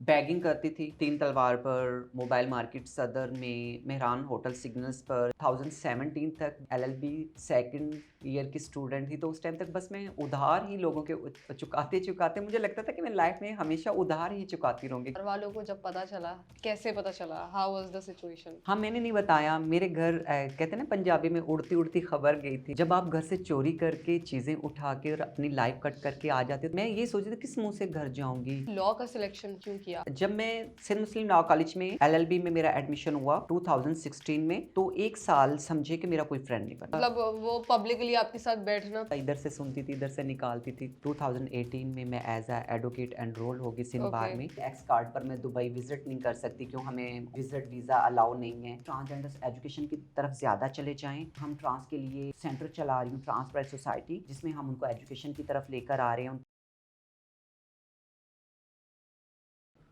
Bagging करती थी, तीन तलवार पर, मोबाइल मार्केट सदर में, मेहरान होटल सिग्नल्स पर। 2017 तक एलएलबी सेकंड ईयर की स्टूडेंट थी, तो उस टाइम तक बस मैं उधार ही लोगों के चुकाते-चुकाते मुझे लगता था कि मैं लाइफ में हमेशा उधार ही चुकाती रहूँगी। घर वालों को जब पता चला, कैसे पता चला? How was the situation? हाँ, मैंने नहीं बताया, मेरे घर कहते हैं ना पंजाबी में उड़ती-उड़ती खबर गई थी। जब आप घर से चोरी करके चीज़ें उठा के और अपनी लाइफ कट करके आ जाते हो, मैं ये सोच रही थी किस मुँह से घर जाऊँगी। लॉ का सिलेक्शन क्यों किया? जब मैं सेंट मुस्लिम लॉ कॉलेज में एलएलबी में मेरा एडमिशन हुआ 2016 में, तो 1 साल समझे कि मेरा कोई फ्रेंड नहीं बना। मतलब वो पब्लिकली आपके साथ बैठना। इधर से सुनती थी, इधर से निकालती थी। 2018 में मैं एज़ अ एडवोकेट एनरोल हो गई सिंध ओके। बार में। एक्स कार्ड पर मैं दुबई विज़िट नहीं कर सकती, क्यों हमें विज़िट वीज़ा अलाउ नहीं है। ट्रांसजेंडर्स एजुकेशन की तरफ ज़्यादा चले जाएँ। हम ट्रांस के लिए सेंटर चला रही हूँ, ट्रांस प्राइड सोसाइटी, जिसमें हम उनको एजुकेशन की तरफ लेकर आ रहे हैं।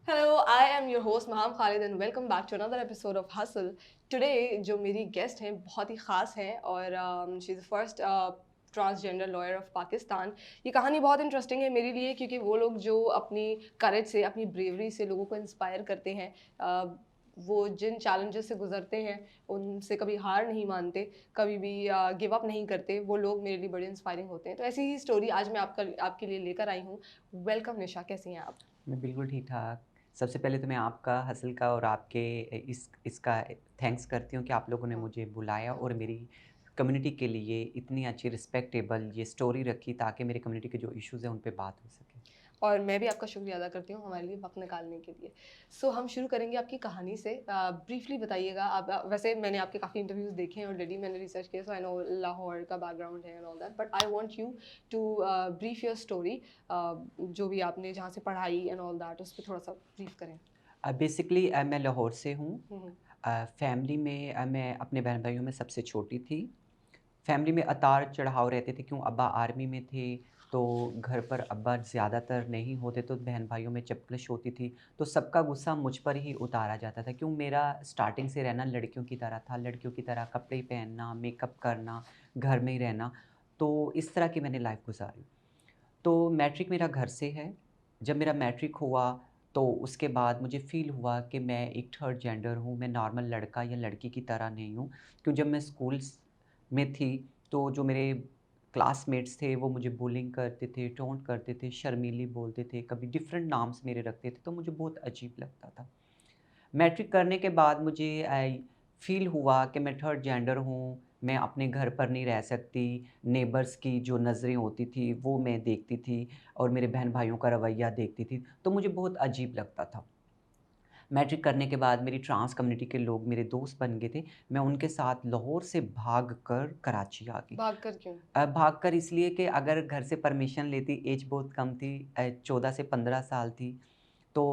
Hello, I am your host Maham Khalid and welcome back to another episode of hustle. Today जो मेरी गेस्ट हैं बहुत ही ख़ास हैं और she is the first transgender lawyer of Pakistan. ये कहानी बहुत इंटरेस्टिंग है मेरे लिए क्योंकि वो लोग जो अपनी करेज से, अपनी ब्रेवरी से लोगों को इंस्पायर करते हैं। वो जिन चैलेंजेस से गुजरते हैं उनसे कभी हार नहीं मानते, कभी भी गिव अप नहीं करते, वो लोग मेरे लिए बड़े इंस्पायरिंग होते हैं। तो ऐसी ही स्टोरी आज मैं आपके लिए लेकर आई हूँ। वेलकम निशा, कैसी हैं आप? मैं बिल्कुल ठीक-ठाक। सबसे पहले तो मैं आपका, हसल का और आपके इसका थैंक्स करती हूँ कि आप लोगों ने हाँ। मुझे बुलाया और मेरी कम्युनिटी के लिए इतनी अच्छी रिस्पेक्टेबल ये स्टोरी रखी, ताकि मेरी कम्युनिटी के जो इश्यूज़ हैं उन पे बात हो सके। और मैं भी आपका शुक्रिया अदा करती हूँ हमारे लिए वक़्त निकालने के लिए। सो हम शुरू करेंगे आपकी कहानी से। ब्रीफली बताइएगा आप वैसे मैंने आपके काफ़ी इंटरव्यूज़ देखे हैं ऑलरेडी, मैंने रिसर्च किया, सो आई नो लाहौर का बैकग्राउंड है and all that, but I want you to brief your story. जो भी आपने जहाँ से पढ़ाई एंड ऑल दैट उस पे थोड़ा-सा ब्रीफ करें। बेसिकली मैं लाहौर से हूँ। हुँ, हुँ। फैमिली में मैं अपने बहन-भाइयों में सबसे छोटी थी। फैमिली में उतार-चढ़ाव रहते थे, क्यों अब्बा आर्मी में थे, तो घर पर अब्बा ज़्यादातर नहीं होते, तो बहन-भाइयों में चपकलिश होती थी। तो सबका गुस्सा मुझ पर ही उतारा जाता था, क्यों मेरा स्टार्टिंग से रहना लड़कियों की तरह था, लड़कियों की तरह कपड़े पहनना, मेकअप करना, घर में ही रहना। तो इस तरह की मैंने लाइफ़ गुज़ारी। तो मैट्रिक मेरा घर से है। जब मेरा मैट्रिक हुआ, तो उसके बाद मुझे फ़ील हुआ कि मैं एक थर्ड जेंडर हूँ, मैं नॉर्मल लड़का या लड़की की तरह नहीं हूँ। क्यों जब मैं स्कूल्स में थी, तो जो मेरे क्लासमेट्स थे वो मुझे बुलिंग करते थे, टोंट करते थे, शर्मीली बोलते थे, कभी डिफरेंट नाम्स मेरे रखते थे, तो मुझे बहुत अजीब लगता था। मैट्रिक करने के बाद मुझे फ़ील हुआ कि मैं थर्ड जेंडर हूँ, मैं अपने घर पर नहीं रह सकती, नेबर्स की जो नज़रें होती थी, वो मैं देखती थी और मेरे बहन-भाइयों का रवैया देखती थी, तो मुझे बहुत अजीब लगता था। मैट्रिक करने के बाद मेरी ट्रांस कम्युनिटी के लोग मेरे दोस्त बन गए थे, मैं उनके साथ लाहौर से भागकर कराची आ गई। भागकर क्यों? भागकर इसलिए कि अगर घर से परमिशन लेती, ऐज बहुत कम थी, 14 से 15 साल थी, तो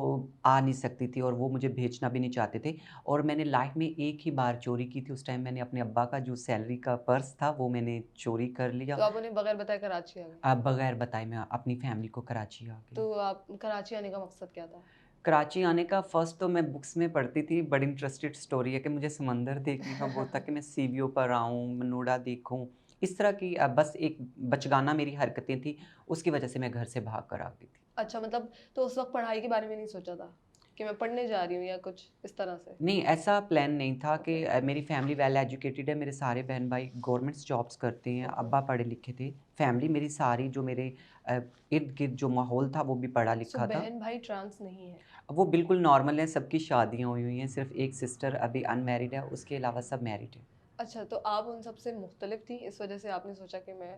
आ नहीं सकती थी और वो मुझे भेजना भी नहीं चाहते थे। और मैंने लाइफ़ में एक ही बार चोरी की थी, उस टाइम मैंने अपने अब्बा का जो सैलरी का पर्स था, वो मैंने चोरी कर लिया। तो आप उन्हें बगैर बताए कराची आ गए। बगैर बताए मैं अपनी फैमिली को कराची आ गई। तो आप कराची आने का मकसद क्या था? कराची आने का फ़र्स्ट तो मैं बुक्स में पढ़ती थी, बड़ी इंटरेस्टेड स्टोरी है कि मुझे समंदर देखने का बहुत था कि मैं सी व्यू पर आऊँ, मनोड़ा देखूँ। इस तरह की बस एक बचगाना मेरी हरकतें थी, उसकी वजह से मैं घर से भाग कर आ गई थी। अच्छा, मतलब तो उस वक़्त पढ़ाई के बारे में नहीं सोचा था कि मैं पढ़ने जा रही हूँ या कुछ इस तरह से? नहीं, ऐसा प्लान नहीं था कि ओके। मेरी फैमिली वेल एजुकेटेड है, मेरे सारे बहन-भाई गवर्नमेंट्स जॉब्स करते हैं, हुँ, हुँ। अब्बा पढ़े-लिखे थे। फैमिली मेरी सारी जो मेरे इर्द-गिर्द जो माहौल था, वो भी सो पढ़ा-लिखा था। बहन-भाई ट्रांस नहीं है? वो बिल्कुल नॉर्मल है, सबकी शादियाँ हुई हुई हैं, सिर्फ़ एक सिस्टर अभी अनमैरिड है, उसके अलावा सब मैरिड हैं। अच्छा, तो आप उन सब से मुख्तलिफ थीं, इस वजह से आपने सोचा कि मैं।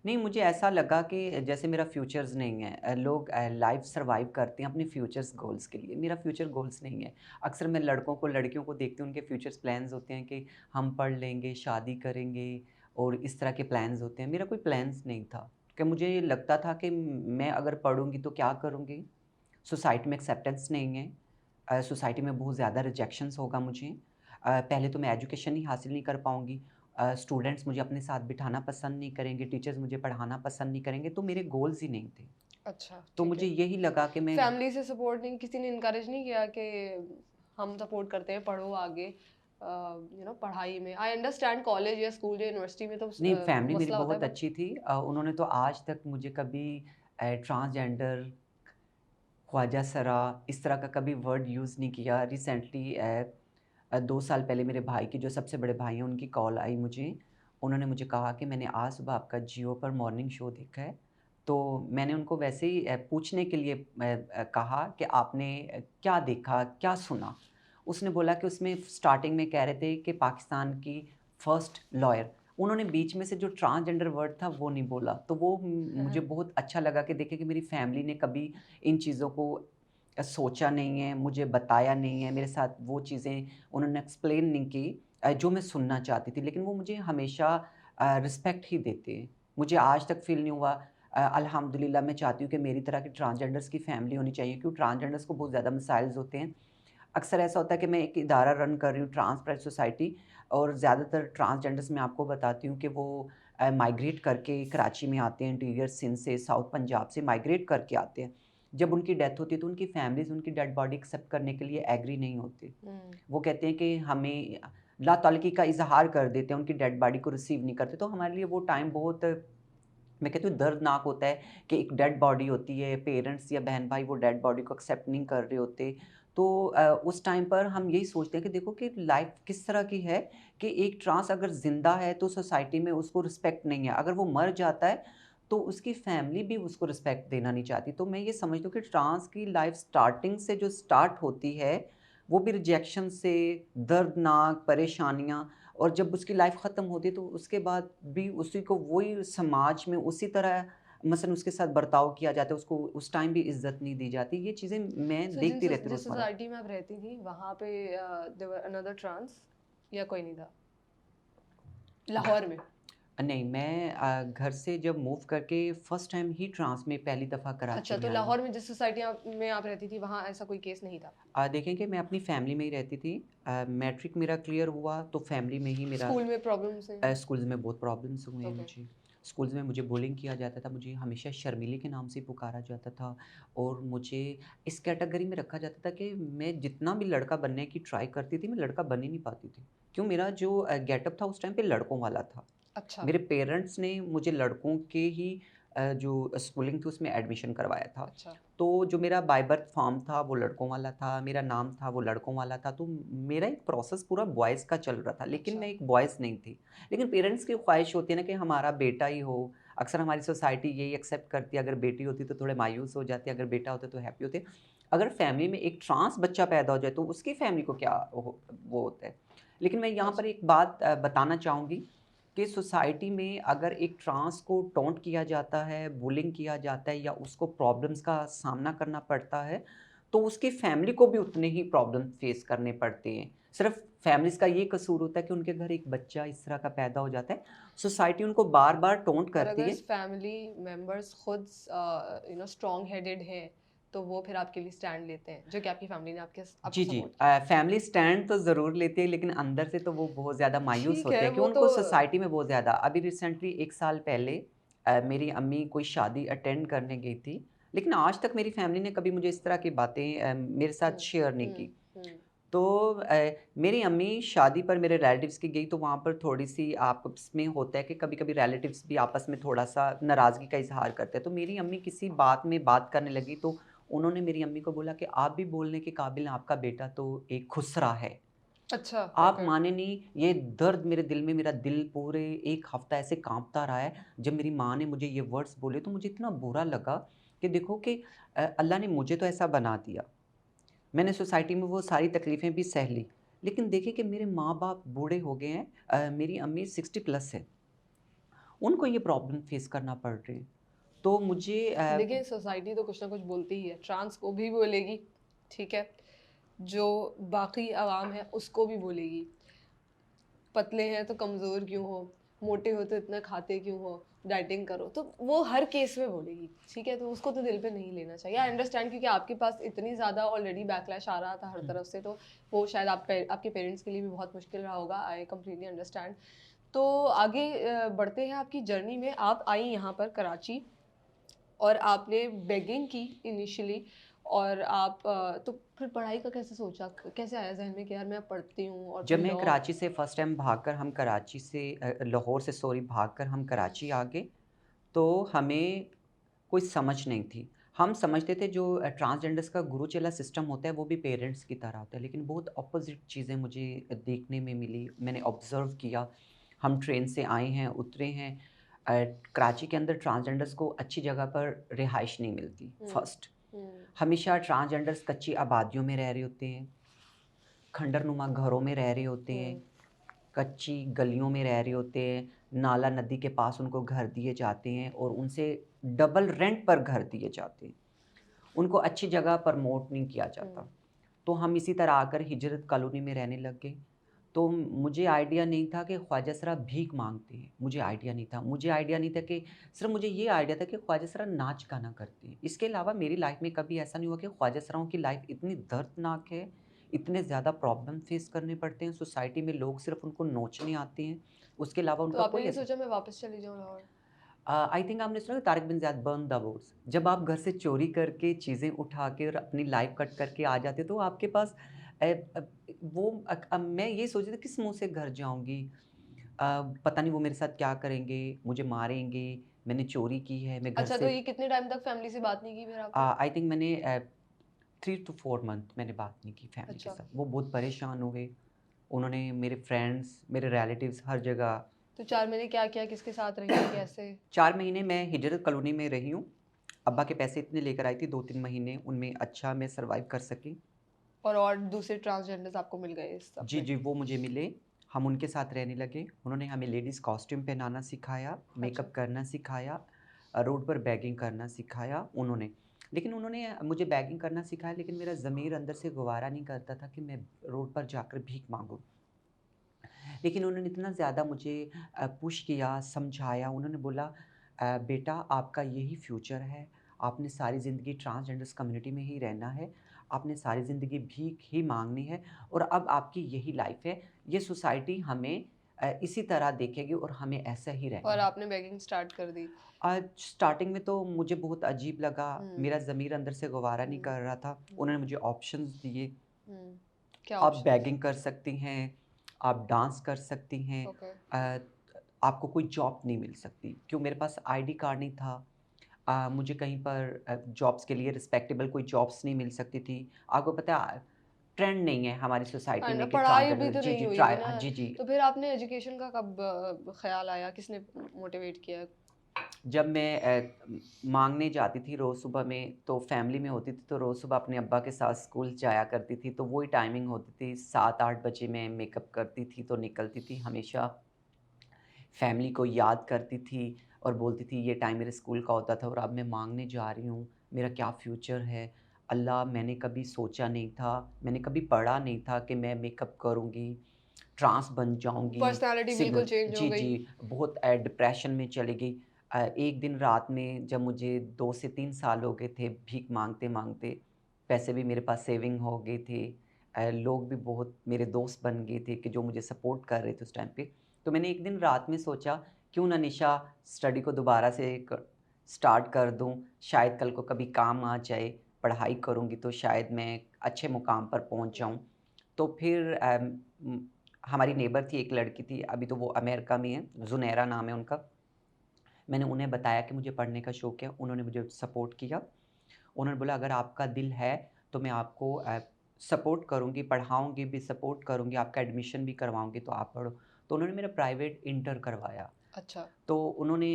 नहीं, मुझे ऐसा लगा कि जैसे मेरा फ्यूचर्स नहीं है, लोग लाइफ़ सर्वाइव करते हैं अपने फ्यूचर्स गोल्स के लिए, मेरा फ्यूचर गोल्स नहीं है। अक्सर मैं लड़कों को, लड़कियों को देखती हूँ, उनके फ्यूचर्स प्लान्स होते हैं कि हम पढ़ लेंगे, शादी करेंगे और इस तरह के प्लान्स होते हैं। मेरा कोई प्लान्स नहीं था, कि मुझे ये लगता था कि मैं अगर पढ़ूँगी तो क्या करूँगी? सोसाइटी में एक्सेप्टेंस नहीं है। सोसाइटी में बहुत ज़्यादा रिजेक्शंस होगा मुझे। पहले तो मैं एजुकेशन ही हासिल नहीं कर पाऊँगी। स्टूडेंट्स मुझे अपने साथ बिठाना पसंद नहीं करेंगे, टीचर्स मुझे पढ़ाना पसंद नहीं करेंगे, तो मेरे गोल्स ही नहीं थे। अच्छा, तो ठीक मुझे है। यही लगा कि मैं फैमिली से सपोर्ट नहीं, किसी ने इनकरेज नहीं किया कि हम सपोर्ट करते हैं, पढ़ो आगे, पढ़ाई में। आई अंडरस्टैंड कॉलेज या स्कूल या यूनिवर्सिटी में तो नहीं, फैमिली मेरी मसला होता है, बहुत बट अच्छी थी। उन्होंने तो आज तक मुझे कभी ट्रांसजेंडर ख्वाजा सरा, इस तरह का कभी वर्ड यूज़ नहीं किया। रिसेंटली 2 साल पहले मेरे भाई की, जो सबसे बड़े भाई हैं, उनकी कॉल आई मुझे। उन्होंने मुझे कहा कि मैंने आज सुबह आपका जियो पर मॉर्निंग शो देखा है। तो मैंने उनको वैसे ही पूछने के लिए कहा कि आपने क्या देखा, क्या सुना? उसने बोला कि उसमें स्टार्टिंग में कह रहे थे कि पाकिस्तान की फर्स्ट लॉयर। उन्होंने बीच में से जो ट्रांसजेंडर वर्ड था वो नहीं बोला। तो वो मुझे बहुत अच्छा लगा कि देखिए कि मेरी फैमिली ने कभी इन चीज़ों को सोचा नहीं है, मुझे बताया नहीं है, मेरे साथ वो चीज़ें उन्होंने एक्सप्लेन नहीं की जो मैं सुनना चाहती थी। लेकिन वो मुझे हमेशा रिस्पेक्ट ही देते हैं। मुझे आज तक फ़ील नहीं हुआ। अल्हम्दुलिल्लाह मैं चाहती हूँ कि मेरी तरह की ट्रांसजेंडर्स की फैमिली होनी चाहिए, क्योंकि ट्रांसजेंडर्स को बहुत ज़्यादा मसाइल्स होते हैं। अक्सर ऐसा होता है कि मैं एक इदारा रन कर रही हूँ, ट्रांस प्राइड सोसाइटी, और ज़्यादातर ट्रांसजेंडर्स मैं आपको बताती हूँ कि वो माइग्रेट करके कराची में आते हैं, इंटीरियर सिंध से, साउथ पंजाब से माइग्रेट करके आते हैं। जब उनकी डेथ होती है तो उनकी फैमिलीज़ उनकी डेड बॉडी एक्सेप्ट करने के लिए एग्री नहीं होते। हुँ। वो कहते हैं कि हमें लातअलकी का इज़हार कर देते हैं, उनकी डेड बॉडी को रिसीव नहीं करते। तो हमारे लिए वो टाइम बहुत, मैं कहती हूँ, दर्दनाक होता है कि एक डेड बॉडी होती है, पेरेंट्स या बहन-भाई वो डेड बॉडी को एक्सेप्ट नहीं कर रहे होते। तो उस टाइम पर हम यही सोचते हैं कि देखो कि लाइफ़ किस तरह की है, कि एक ट्रांस अगर ज़िंदा है तो सोसाइटी में उसको रिस्पेक्ट नहीं है। अगर वो मर जाता है तो उसकी फैमिली भी उसको रिस्पेक्ट देना नहीं चाहती। तो मैं ये समझती हूँ कि ट्रांस की लाइफ़ स्टार्टिंग से जो स्टार्ट होती है, वो भी रिजेक्शन से, दर्दनाक परेशानियाँ, और जब उसकी लाइफ़ ख़त्म होती है तो उसके बाद भी उसी को वही समाज में उसी तरह मसलन उसके साथ बर्ताव किया जाता है, उसको उस टाइम भी इज़्ज़त नहीं दी जाती। ये चीज़ें मैं सो देखती रहती हूँ जिस रोज़मर्रा। सोसाइटी में आप रहती थी वहाँ पे देयर वर अनदर ट्रांस या कोई नहीं था? लाहौर में? नहीं, मैं घर से जब मूव करके फर्स्ट टाइम ही ट्रांस में पहली दफ़ा कराची अच्छा, में तो आई हूँ। लाहौर में जिस सोसाइटी में आप रहती थी वहाँ ऐसा कोई केस नहीं था? देखें कि मैं अपनी फैमिली में ही रहती थी। मैट्रिक मेरा क्लियर हुआ तो फैमिली में ही मेरा। स्कूल में प्रॉब्लम्स हैं? स्कूल्स में बहुत प्रॉब्लम्स हुए हैं ओके। मुझे। स्कूल्स में मुझे बुलिंग किया जाता था, मुझे हमेशा शर्मीली के नाम से पुकारा जाता था, और मुझे इस कैटेगरी में रखा जाता था कि मैं जितना भी लड़का बनने की ट्राई करती थी, मैं लड़का बन ही नहीं पाती थी। क्यों? मेरा जो गेटअप था उस टाइम पे लड़कों वाला था। अच्छा, मेरे पेरेंट्स ने मुझे लड़कों के ही जो स्कूलिंग थी उसमें एडमिशन करवाया था। अच्छा, तो जो मेरा बाय बर्थ फॉर्म था वो लड़कों वाला था, मेरा नाम था वो लड़कों वाला था, तो मेरा एक प्रोसेस पूरा बॉयज़ का चल रहा था, लेकिन अच्छा। मैं एक बॉयज़ नहीं थी। लेकिन पेरेंट्स की ख्वाहिश होती है ना कि हमारा बेटा ही हो। अक्सर हमारी सोसाइटी यही एक्सेप्ट करती है, अगर बेटी होती तो थोड़े मायूस हो जाते, अगर बेटा होता तो हैप्पी होते। अगर फैमिली में एक ट्रांस बच्चा पैदा हो जाए तो उसकी फैमिली को क्या वो होता है। लेकिन मैं यहाँ पर अच्छा। एक बात बताना चाहूँगी कि सोसाइटी में अगर एक ट्रांस को टॉन्ट किया जाता है, बुलिंग किया जाता है, या उसको प्रॉब्लम्स का सामना करना पड़ता है, तो उसकी फैमिली को भी उतने ही प्रॉब्लम फेस करने पड़ते हैं। सिर्फ़ फैमिलीज़ का ये कसूर होता है कि उनके घर एक बच्चा इस तरह का पैदा हो जाता है, सोसाइटी उनको बार-बार टॉन्ट और करती अगर है। फैमिली मेंबर्स खुद स्ट्रॉन्ग हेडेड हैं, तो वो फिर आपके लिए स्टैंड लेते हैं, जो कि आपकी फैमिली ने आपको जी, जी। सपोर्ट किया। फैमिली स्टैंड तो ज़रूर लेती है, लेकिन अंदर से तो वो बहुत ज़्यादा मायूस ठीक होते है, हैं कि वो तो उनको सोसाइटी में बहुत ज़्यादा। अभी रिसेंटली 1 साल पहले मेरी अम्मी कोई शादी अटेंड करने गई थी, लेकिन आज तक मेरी फैमिली ने कभी मुझे इस तरह की बातें मेरे साथ हुँ, शेयर नहीं हुँ, की। हुँ। तो मेरी अम्मी शादी पर मेरे रिलेटिव्स की गई, तो वहाँ पर थोड़ी-सी आपस में होता है कि कभी-कभी रिलेटिव्स भी आपस में थोड़ा-सा नाराज़गी का इज़हार करते हैं। तो मेरी अम्मी किसी बात में बात करने लगी, तो उन्होंने मेरी अम्मी को बोला कि आप भी बोलने के काबिल हैं, आपका बेटा तो एक खुसरा है। अच्छा, आप ओके। माने नहीं, ये दर्द मेरे दिल में, मेरा दिल पूरे 1 हफ़्ता ऐसे काँपता रहा है। जब मेरी माँ ने मुझे ये वर्ड्स बोले तो मुझे इतना बुरा लगा कि देखो कि अल्लाह ने मुझे तो ऐसा बना दिया। मैंने सोसाइटी में वो सारी तकलीफ़ें भी सह ली। लेकिन देखिए कि मेरे माँ-बाप बूढ़े हो गए हैं, मेरी अम्मी 60 प्लस है। उनको ये प्रॉब्लम फ़ेस करना पड़ रही है। तो मुझे देखिए, सोसाइटी तो कुछ ना कुछ बोलती ही है, ट्रांस को भी बोलेगी, ठीक है? जो बाकी अवाम है, उसको भी बोलेगी। पतले हैं तो कमज़ोर क्यों हो, मोटे हो तो इतना खाते क्यों हो, डाइटिंग करो, तो वो हर केस में बोलेगी, ठीक है? तो उसको तो दिल पे नहीं लेना चाहिए। आई अंडरस्टैंड, क्योंकि आपके पास इतनी ज़्यादा ऑलरेडी बैकलैश आ रहा था हर हुँ। तरफ से, तो वो शायद आपके पेरेंट्स के लिए भी बहुत मुश्किल रहा होगा। I completely understand. तो आगे बढ़ते हैं आपकी जर्नी में। आप आई यहाँ पर कराची और आपने बेगिंग की इनिशियली, और आप तो फिर पढ़ाई का कैसे सोचा? कैसे आया ज़हन में कि यार मैं पढ़ती हूँ और फिर जब मैं लॉ? कराची से फर्स्ट टाइम भागकर हम कराची से लाहौर से सॉरी भागकर हम कराची आ गए, तो हमें कोई समझ नहीं थी। हम समझते थे जो ट्रांसजेंडर्स का गुरु चेला सिस्टम होता है वो भी पेरेंट्स की तरह होता है, लेकिन बहुत अपोज़िट चीज़ें मुझे देखने में मिली। मैंने ऑब्ज़र्व किया, हम ट्रेन से आए हैं, उतरे हैं। कराची के अंदर ट्रांसजेंडर्स को अच्छी जगह पर रिहाइश नहीं मिलती, हुँ, फर्स्ट। हुँ, हमेशा ट्रांसजेंडर्स कच्ची आबादियों में रह रहे होते हैं, खंडरनुमा घरों में रह रहे होते हैं, हुँ, कच्ची गलियों में रह रहे होते हैं, नाला नदी के पास उनको घर दिए जाते हैं और उनसे डबल रेंट पर घर दिए जाते हैं। उनको अच्छी जगह प्रमोट नहीं किया हुँ। जाता। तो हम इसी तरह आकर हिजरत कॉलोनी में रहने लग गए। तो मुझे आइडिया नहीं था कि ख्वाजा सरा भीख माँगते हैं, मुझे आइडिया नहीं था। मुझे आइडिया नहीं था कि सिर्फ़ मुझे ये आइडिया था कि ख्वाजा सरा नाच-गाना करते हैं। इसके अलावा मेरी लाइफ़ में कभी ऐसा नहीं हुआ कि ख्वाजा सराओं की लाइफ़ इतनी दर्दनाक है, इतने ज़्यादा प्रॉब्लम फ़ेस करने पड़ते हैं, सोसाइटी में लोग सिर्फ़ उनको नोचने आते हैं, उसके अलावा तो उनका आपने कोई नहीं ऐसा सोचा मैं वापस चली जाऊँ लाहौर? आई थिंक आपने सुना है Tariq bin Ziyad burn the boats. जब आप घर से चोरी करके चीज़ें उठा के और अपनी लाइफ़ कट करके आ जाते हो तो आपके पास मैं ये सोच रही थी किस मुँह से घर जाऊँगी? पता नहीं वो मेरे साथ क्या करेंगे? मुझे मारेंगे, मैंने चोरी की है, मैं घर अच्छा, तो से ये कितने टाइम तक फैमिली से बात नहीं की फिर आपने? आई थिंक मैंने 3 टू 4 मंथ मैंने बात नहीं की फैमिली के अच्छा, साथ। वो बहुत परेशान हुए। उन्होंने मेरे फ्रेंड्स, मेरे रिलेटिव्स हर जगह तो 4 महीने क्या किया? किसके साथ रही? कैसे? 4 महीने मैं हिजरत कॉलोनी में रही हूँ। अब्बा के पैसे इतने लेकर आई थी 2-3 महीने उनमें अच्छा मैं सर्वाइव कर सकी। और दूसरे ट्रांसजेंडर्स आपको मिल गए इस सब जी, में? जी, वो मुझे मिले, हम उनके साथ रहने लगे। उन्होंने हमें लेडीज़ कॉस्ट्यूम पहनाना सिखाया, अच्छा। मेकअप करना सिखाया, रोड पर बैगिंग करना सिखाया उन्होंने। लेकिन उन्होंने मुझे बैगिंग करना सिखाया लेकिन मेरा ज़मीर अंदर से गवारा नहीं करता था कि मैं रोड पर जाकर भीख माँगूँ। लेकिन उन्होंने इतना ज़्यादा मुझे पुश किया, समझाया, उन्होंने बोला बेटा आपका यही फ्यूचर है, आपने सारी ज़िंदगी ट्रांसजेंडर्स कम्युनिटी में ही रहना है, आपने सारी ज़िंदगी भीख ही माँगनी है और अब आपकी यही लाइफ़ है, ये सोसाइटी हमें इसी तरह देखेगी और हमें ऐसा ही रहना और है। आपने बेगिंग स्टार्ट कर दी। स्टार्टिंग में तो मुझे बहुत अजीब लगा, हुँ, मेरा ज़मीर अंदर से गवारा नहीं हुँ, कर रहा था, हुँ, उन्होंने मुझे ऑप्शंस दिए हुँ। क्या आप ऑप्शंस? बैगिंग कर सकती हैं, आप डांस कर सकती हैं। ओके। अ, आपको कोई जॉब नहीं मिल सकती। क्यों मेरे पास आईडी कार्ड नहीं था। मुझे कहीं पर जॉब्स के लिए रिस्पेक्टेबल कोई जॉब्स नहीं मिल सकती थी। आपको पता है ट्रेंड नहीं है हमारी सोसाइटी एंड में कि पढ़ाई भी ट्रांसजेंडर तो जी, नहीं जी, हुई थी ना, जी, जी। तो फिर आपने एजुकेशन का कब ख़्याल आया? किसने मोटिवेट किया? जब मैं माँगने जाती थी रोज़ सुबह में तो फैमिली में होती थी तो रोज़ सुबह अपने अब्बा के साथ स्कूल जाया करती थी। तो वही टाइमिंग होती थी 7-8 बजे मैं मेकअप करती थी तो निकलती थी हमेशा फैमिली को याद करती थी और बोलती थी ये टाइम मेरे स्कूल का होता था और अब मैं माँगने जा रही हूँ, मेरा क्या फ्यूचर है? अल्लाह मैंने कभी सोचा नहीं था, मैंने कभी पढ़ा नहीं था कि मैं मेकअप करूँगी, ट्रांस बन जाऊँगी, पर्सनैलिटी बिल्कुल सिग्नल चेंज हो जी, गई। जी, बहुत डिप्रेशन में चली गई। एक दिन रात में जब मुझे 2 से 3 साल हो गए थे भीख माँगते-माँगते, पैसे भी मेरे पास सेविंग हो गए थे। लोग भी बहुत मेरे दोस्त बन गए थे कि जो मुझे सपोर्ट कर रहे थे उस टाइम पे। तो मैंने एक दिन रात में सोचा क्यों ना निशा स्टडी को दोबारा से स्टार्ट कर दूं शायद कल को कभी काम आ जाए पढ़ाई करूंगी तो शायद मैं अच्छे मुकाम पर पहुंच हुँ, जाऊं तो फिर हमारी नेबर थी एक लड़की थी अभी तो वो अमेरिका में है जुनैरा नाम है उनका मैंने उन्हें बताया कि मुझे पढ़ने का शौक है उन्होंने मुझे सपोर्ट किया उन्होंने बोला अगर आपका दिल है तो मैं आपको सपोर्ट करूँगी, पढ़ाऊँगी भी, सपोर्ट करूँगी, आपका एडमिशन भी करवाऊँगी तो आप पढ़ो। तो उन्होंने मेरा प्राइवेट इंटर करवाया। अच्छा। तो उन्होंने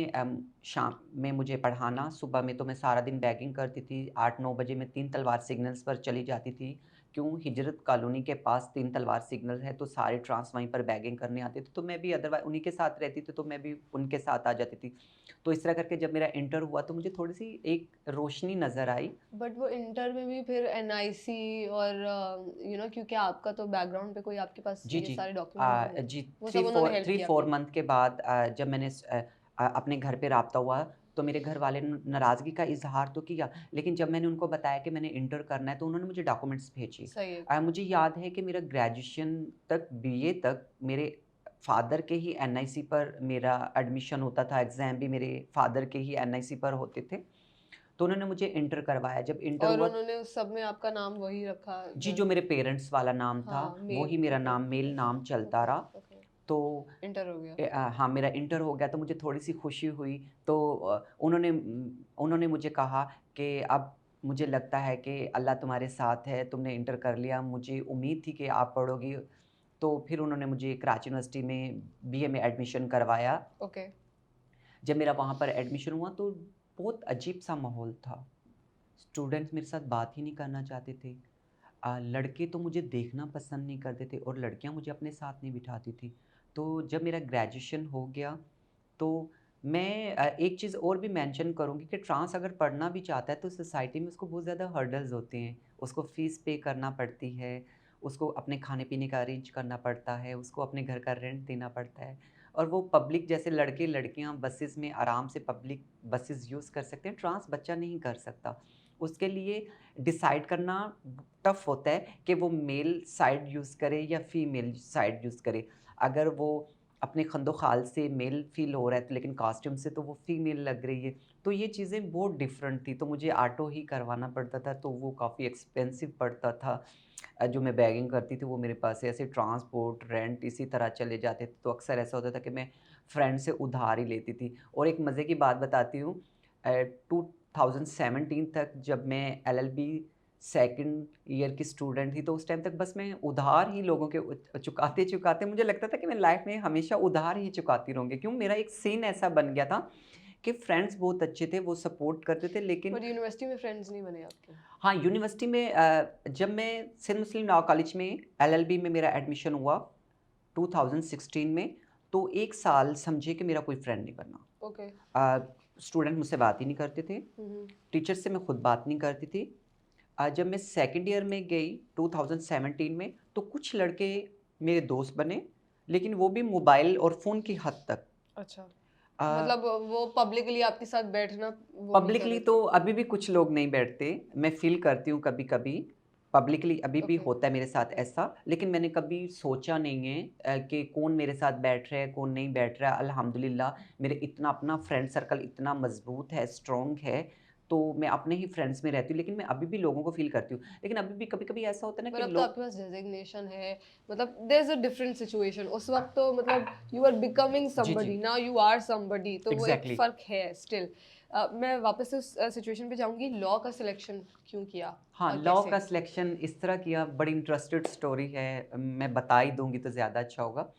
शाम में मुझे पढ़ाना, सुबह में तो मैं सारा दिन बैगिंग करती थी। 8-9 बजे मैं तीन तलवार सिग्नल्स पर चली जाती थी। क्यों हिजरत कॉलोनी के पास तीन तलवार सिग्नल है तो सारे ट्रांस वहीं पर बैगिंग करने आते थे। तो मैं भी अदरवाइज़ उन्हीं के साथ रहती थी तो मैं भी उनके साथ आ जाती थी। तो इस तरह करके जब मेरा इंटर हुआ तो मुझे थोड़ी-सी एक रोशनी नज़र आई बट वो इंटर में भी फिर एनआईसी और क्योंकि आपका तो बैकग्राउंड पे कोई आपके पास जी, ये जी। सारे डॉक्यूमेंट नहीं है। जी वो सब 3-4 उन्होंने हेल्प किया 3-4 आपकी? मंथ के बाद जब मैंने अपने घर पे राब्ता हुआ, तो मेरे घर वाले न नाराज़गी का इज़हार तो किया, लेकिन जब मैंने उनको बताया कि मैंने इंटर करना है, तो उन्होंने मुझे डॉक्यूमेंट्स भेजे। सही है। मुझे याद है कि मेरा ग्रेजुएशन तक, बीए तक मेरे फ़ादर के ही एनआईसी पर मेरा एडमिशन होता था, एग्ज़ाम भी मेरे फ़ादर के ही एनआईसी पर होते थे। तो उन्होंने मुझे इंटर करवाया, जब इंटर और हुआ उन्होंने उस सब में आपका नाम वही रखा जी, जो जो मेरे पेरेंट्स वाला नाम था, हाँ, वो मेल ही मेरा ओके, नाम मेल नाम चलता ओके, रहा। ओके। तो इंटर हो गया। हाँ, मेरा इंटर हो गया तो मुझे थोड़ी-सी खुशी हुई। तो उन्होंने मुझे कहा कि अब मुझे लगता है कि अल्लाह तुम्हारे साथ है, तुमने इंटर कर लिया, मुझे उम्मीद थी कि आप पढ़ोगी। तो फिर उन्होंने मुझे कराची यूनिवर्सिटी में बीए में एडमिशन करवाया। ओके। जब मेरा वहाँ पर एडमिशन हुआ तो बहुत अजीब-सा माहौल था। स्टूडेंट्स मेरे साथ बात ही नहीं करना चाहते थे। लड़के तो मुझे देखना पसंद नहीं करते थे और लड़कियां मुझे अपने साथ नहीं बिठाती थी। तो जब मेरा ग्रेजुएशन हो गया तो मैं एक चीज़ और भी मेंशन करूँगी कि ट्रांस अगर पढ़ना भी चाहता है तो सोसाइटी में उसको बहुत ज़्यादा हर्डल्स होते हैं। उसको फ़ीस पे करना पड़ती है, उसको अपने खाने-पीने का अरेंज करना पड़ता है, उसको अपने घर का रेंट देना पड़ता है और वो पब्लिक जैसे लड़के-लड़कियाँ बसेस में आराम से पब्लिक बसेस यूज़ कर सकते हैं, ट्रांस बच्चा नहीं कर सकता। उसके लिए डिसाइड करना टफ़ होता है कि वो मेल साइड यूज़ करे या फीमेल साइड यूज़ करे। अगर वो अपने खंदो-खाल से मेल फ़ील हो रहा है तो लेकिन कॉस्ट्यूम से तो वो फीमेल लग रही है। तो ये चीज़ें बहुत डिफ़रेंट थी, तो मुझे ऑटो ही करवाना पड़ता था, तो वो काफ़ी एक्सपेंसिव पड़ता था। जो मैं बैगिंग करती थी वो मेरे पास से ऐसे ट्रांसपोर्ट, रेंट इसी तरह चले जाते थे। तो अक्सर ऐसा होता था कि मैं फ्रेंड से उधार ही लेती थी। और एक मज़े की बात बताती हूँ 2017 तक जब मैं एलएलबी सेकंड ईयर की स्टूडेंट थी, तो उस टाइम तक बस मैं उधार ही लोगों के चुकाते-चुकाते मुझे लगता था कि मैं लाइफ़ में हमेशा उधार ही चुकाती रहूँगी। क्यों? मेरा एक सीन ऐसा बन गया था कि फ्रेंड्स बहुत अच्छे थे, वो सपोर्ट करते थे लेकिन पर यूनिवर्सिटी में फ्रेंड्स नहीं बने आपके? हाँ, यूनिवर्सिटी में जब मैं सेंट मुस्लिम लॉ कॉलेज में एलएलबी में मेरा एडमिशन हुआ 2016 में, तो 1 साल समझिए कि मेरा कोई फ्रेंड नहीं बना। ओके। स्टूडेंट मुझसे बात ही नहीं करते थे, हुँ। टीचर से मैं खुद बात नहीं करती थी। जब मैं सेकंड ईयर में गई 2017 में, तो कुछ लड़के मेरे दोस्त बने, लेकिन वो भी मोबाइल और फ़ोन की हद तक। अच्छा। अ मतलब वो पब्लिकली आपके साथ बैठना वो नहीं कर पब्लिकली रहे तो थे? अभी भी कुछ लोग नहीं बैठते, मैं फ़ील करती हूँ कभी-कभी, पब्लिकली अभी भी ओके। होता है मेरे साथ ऐसा, लेकिन मैंने कभी सोचा नहीं है कि कौन मेरे साथ बैठ रहा है, कौन नहीं बैठ रहा है। अल्हम्दुलिल्लाह मेरे इतना अपना फ्रेंड सर्कल इतना मज़बूत है, स्ट्रॉन्ग है, तो मैं अपने ही फ्रेंड्स में रहती हूँ, लेकिन मैं अभी भी लोगों को फ़ील करती हूँ। लेकिन अभी भी कभी-कभी ऐसा होता है ना पर कि अब तो लोग आपके पास डेज़िग्नेशन है, मतलब there is a different situation. उस वक़्त तो मतलब यू आर बिकमिंग जी, समबडी, जी, नाउ यू आर समबडी, तो वो एक एग्ज़ैक्टली। फ़र्क है स्टिल। मैं वापस से उस सिचुएशन पे जाऊँगी, लॉ का सिलेक्शन क्यों किया हाँ, और लॉ कैसे? का सिलेक्शन इस तरह किया, बड़ी इंटरेस्टेड स्टोरी है, मैं बता ही दूँगी तो ज़्यादा अच्छा होगा।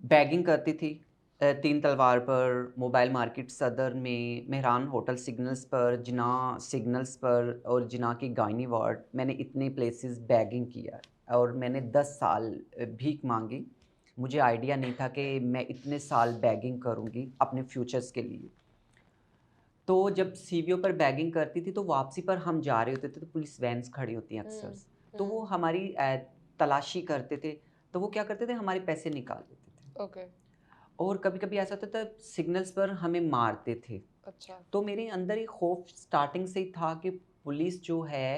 बैगिंग करती थी तीन तलवार पर, मोबाइल मार्केट सदर में, मेहरान होटल सिग्नल्स पर, जिन्ना सिग्नल्स पर और जिन्ना की गायनी वार्ड, मैंने इतने प्लेसेस बैगिंग किया और मैंने 10 साल भीख माँगी। मुझे आइडिया नहीं था कि मैं इतने साल बैगिंग करूँगी अपने फ्यूचर्स के लिए। तो जब सीवीओ पर बैगिंग करती थी, तो वापसी पर हम जा रहे होते थे, तो पुलिस वैन्स खड़ी होती हैं अक्सर। हुँ, तो वो हुँ, हमारी तलाशी करते थे, तो वो क्या करते थे, हमारे पैसे निकाल लेते थे। ओके, और कभी-कभी ऐसा होता था सिग्नल्स पर हमें मारते थे। अच्छा। तो मेरे अंदर एक खौफ स्टार्टिंग से ही था कि पुलिस जो है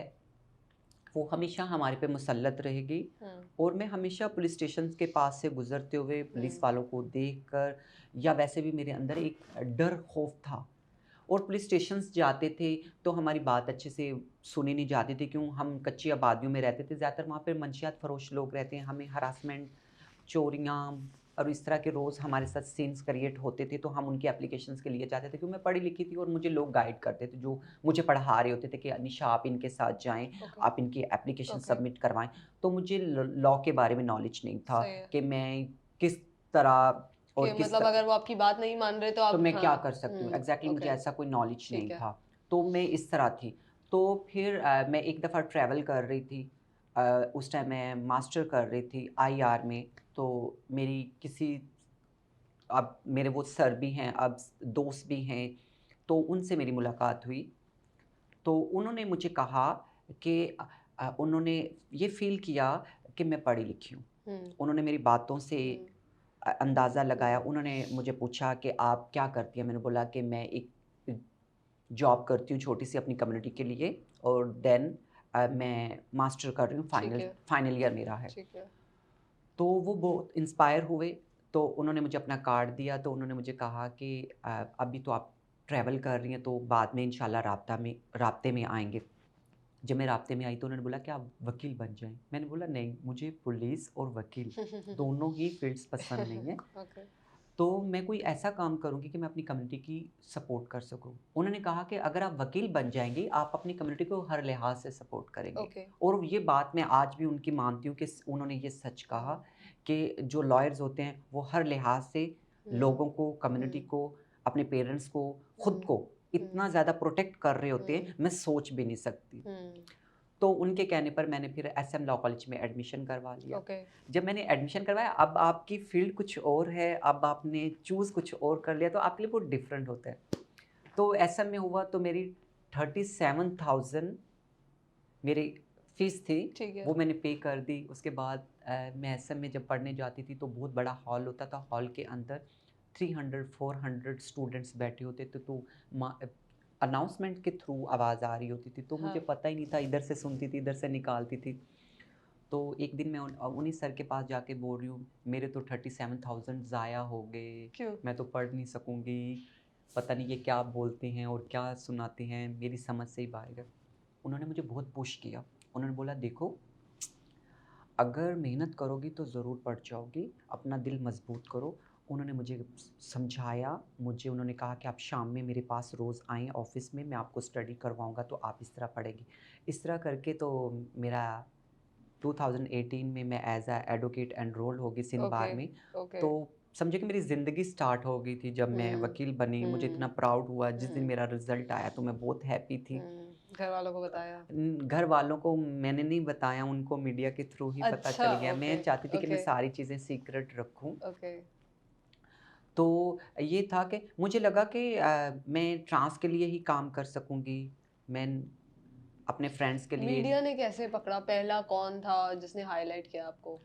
वो हमेशा हमारे पे मुसल्लत रहेगी हुँ, और मैं हमेशा पुलिस स्टेशन के पास से गुज़रते हुए पुलिस हुँ, वालों को देखकर या वैसे भी मेरे अंदर एक डर खौफ था। और पुलिस स्टेशंस जाते थे तो हमारी बात अच्छे से सुनी नहीं जाती थी, क्यों हम कच्ची आबादियों में रहते थे, ज़्यादातर वहाँ पे मंशियात फ़रोश लोग रहते हैं, हमें हरासमेंट, चोरियाँ और इस तरह के रोज़ हमारे साथ सीन्स क्रिएट होते थे, तो हम उनकी एप्लीकेशंस के लिए जाते थे, क्योंकि मैं पढ़ी लिखी थी और मुझे लोग गाइड करते थे, जो मुझे पढ़ा रहे होते थे कि अनिशा आप इनके साथ जाएँ, ओके, आप इनकी एप्लीकेशन ओके, सबमिट करवाएँ। तो मुझे ल लॉ के बारे में नॉलेज नहीं था सही है कि मैं किस तरह और कि किस मतलब त अगर वो आपकी बात नहीं मान रहे तो तो आप मैं क्या हाँ, कर सकती हूँ? हुँ, एग्ज़ैक्टली मुझे ओके, ऐसा कोई नॉलेज नहीं ठीक है। था। तो मैं इस तरह थी। तो फिर मैं एक दफ़ा ट्रैवल कर रही थी। अ, उस टाइम मैं मास्टर कर रही थी आईआर में। तो मेरी किसी अब मेरे वो सर भी हैं, अब दोस्त भी हैं, तो उनसे मेरी मुलाकात हुई। तो उन्होंने मुझे कहा कि उन्होंने ये फ़ील किया कि मैं पढ़ी-लिखी हूँ। हुँ, उन्होंने मेरी बातों से हुँ, अंदाज़ा लगाया। उन्होंने मुझे पूछा कि आप क्या करती हैं? मैंने बोला कि मैं एक जॉब करती हूँ छोटी-सी अपनी कम्युनिटी के लिए और देन मैं मास्टर कर रही हूँ, ठीक फाइनल है, फाइनल ईयर मेरा है। ठीक है। तो वो बहुत इंस्पायर हुए, तो उन्होंने मुझे अपना कार्ड दिया, तो उन्होंने मुझे कहा कि अभी तो आप ट्रैवल कर रही हैं, तो बाद में इंशाल्लाह राब्ते में आएँगे। जब मैं राब्ते में आई तो उन्होंने बोला कि आप वकील बन जाएँ। मैंने बोला नहीं, मुझे पुलिस और वकील दोनों ही फ़ील्ड्स पसंद नहीं है। ओके, तो मैं कोई ऐसा काम करूँगी कि मैं अपनी कम्युनिटी की सपोर्ट कर सकूँ। उन्होंने कहा कि अगर आप वकील बन जाएँगी, आप अपनी कम्युनिटी को हर लिहाज से सपोर्ट करेंगे। ओके। और ये बात मैं आज भी उनकी मानती हूँ कि उन्होंने ये सच कहा कि जो लॉयर्स होते हैं, वो हर लिहाज से हुँ, लोगों को, कम्युनिटी हुँ, को, अपने पेरेंट्स को, खुद हुँ, को इतना हुँ, ज़्यादा प्रोटेक्ट कर रहे होते हुँ, हैं, मैं सोच भी नहीं सकती। हुँ, तो उनके कहने पर मैंने फिर एसएम लॉ कॉलेज में एडमिशन करवा लिया। ओके। जब मैंने एडमिशन करवाया, अब आपकी फ़ील्ड कुछ और है, अब आपने चूज़ कुछ और कर लिया, तो आपके लिए वो डिफरेंट होता है। तो एसएम में हुआ तो मेरी 37,000 मेरी फ़ीस थी, ठीक है। वो मैंने पे कर दी। उसके बाद मैं एसएम में जब पढ़ने जाती थी तो बहुत बड़ा हॉल होता था, हॉल के अंदर 300-400 स्टूडेंट्स बैठे होते थे, तो अनाउंसमेंट के थ्रू आवाज़ आ रही होती थी, तो मुझे हाँ, पता ही नहीं था, इधर से सुनती थी, इधर से निकालती थी। तो एक दिन मैं उन्हीं सर के पास जाके बोल रही हूँ, मेरे तो 37,000 ज़ाया हो गए, क्यों? मैं तो पढ़ नहीं सकूँगी, पता नहीं ये क्या बोलते हैं और क्या सुनाते हैं, मेरी समझ से ही बाहर है। उन्होंने मुझे बहुत पुश किया। उन्होंने बोला, देखो, अगर मेहनत करोगी तो ज़रूर पढ़ जाओगी, अपना दिल मज़बूत करो। उन्होंने मुझे समझाया, मुझे उन्होंने कहा कि आप शाम में मेरे पास रोज़ आएँ ऑफ़िस में, मैं आपको स्टडी करवाऊँगा तो आप इस तरह पढ़ेंगी। इस तरह करके तो मेरा 2018 में मैं एज़ अ एडवोकेट एनरोल हो गई सिंध ओके, बार में। ओके। तो समझिए कि मेरी ज़िंदगी स्टार्ट हो गई थी जब मैं हुँ, वकील बनी, मुझे इतना हुँ, प्राउड हुआ, जिस दिन हुँ, मेरा रिज़ल्ट आया तो मैं बहुत हैप्पी थी। घर वालों को बताया? घर वालों को मैंने नहीं बताया, उनको मीडिया के थ्रू ही पता अच्छा, चल गया। ओके, मैं चाहती थी कि मैं ओके, सारी चीज़ें सीक्रेट रखूँ। ओके। तो ये था कि मुझे लगा कि मैं ट्रांस के लिए ही काम कर सकूँगी। मैं अपने फ्रेंड्स के लिए मीडिया ने कैसे पकड़ा? पहला कौन था जिसने हाइलाइट किया आपको?